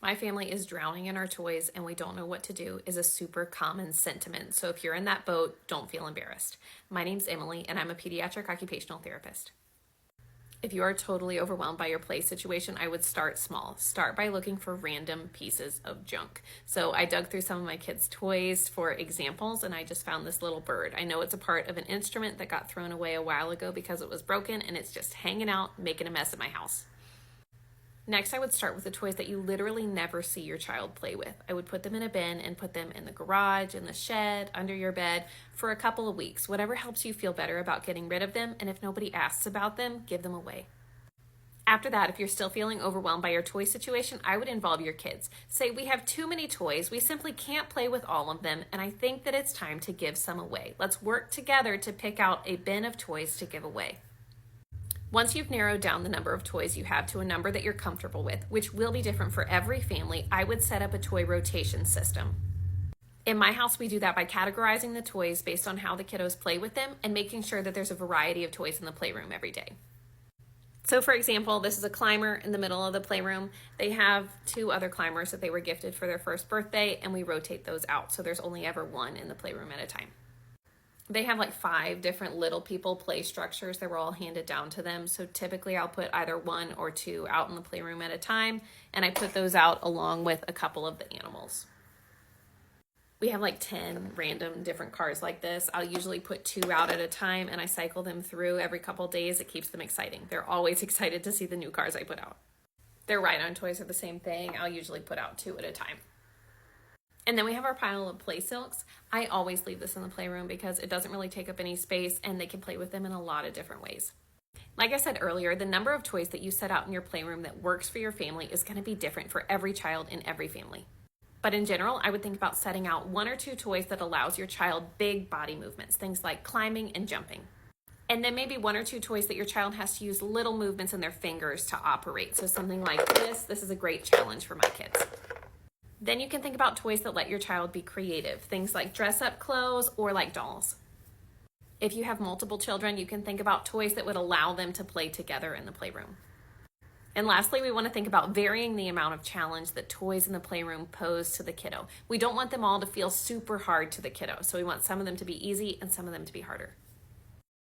My family is drowning in our toys and we don't know what to do is a super common sentiment. So if you're in that boat, don't feel embarrassed. My name's Emily and I'm a pediatric occupational therapist. If you are totally overwhelmed by your play situation, I would start small. Start by looking for random pieces of junk. So I dug through some of my kids' toys for examples and I just found this little bird. I know it's a part of an instrument that got thrown away a while ago because it was broken and it's just hanging out, making a mess at my house. Next, I would start with the toys that you literally never see your child play with. I would put them in a bin and put them in the garage, in the shed, under your bed for a couple of weeks, whatever helps you feel better about getting rid of them, and if nobody asks about them, give them away. After that, if you're still feeling overwhelmed by your toy situation, I would involve your kids. Say, we have too many toys, we simply can't play with all of them, and I think that it's time to give some away. Let's work together to pick out a bin of toys to give away. Once you've narrowed down the number of toys you have to a number that you're comfortable with, which will be different for every family, I would set up a toy rotation system. In my house, we do that by categorizing the toys based on how the kiddos play with them and making sure that there's a variety of toys in the playroom every day. So for example, this is a climber in the middle of the playroom. They have 2 other climbers that they were gifted for their first birthday, and we rotate those out. So there's only ever one in the playroom at a time. They have like 5 different little people play structures that were all handed down to them. So typically I'll put either 1 or 2 out in the playroom at a time, and I put those out along with a couple of the animals. We have like 10 random different cars like this. I'll usually put 2 out at a time and I cycle them through every couple days. It keeps them exciting. They're always excited to see the new cars I put out. Their ride-on toys are the same thing. I'll usually put out 2 at a time. And then we have our pile of play silks. I always leave this in the playroom because it doesn't really take up any space and they can play with them in a lot of different ways. Like I said earlier, the number of toys that you set out in your playroom that works for your family is going to be different for every child in every family. But in general, I would think about setting out 1 or 2 toys that allows your child big body movements, things like climbing and jumping. And then maybe 1 or 2 toys that your child has to use little movements in their fingers to operate. So something like this is a great challenge for my kids. Then you can think about toys that let your child be creative, things like dress-up clothes or like dolls. If you have multiple children, you can think about toys that would allow them to play together in the playroom. And lastly, we want to think about varying the amount of challenge that toys in the playroom pose to the kiddo. We don't want them all to feel super hard to the kiddo, so we want some of them to be easy and some of them to be harder.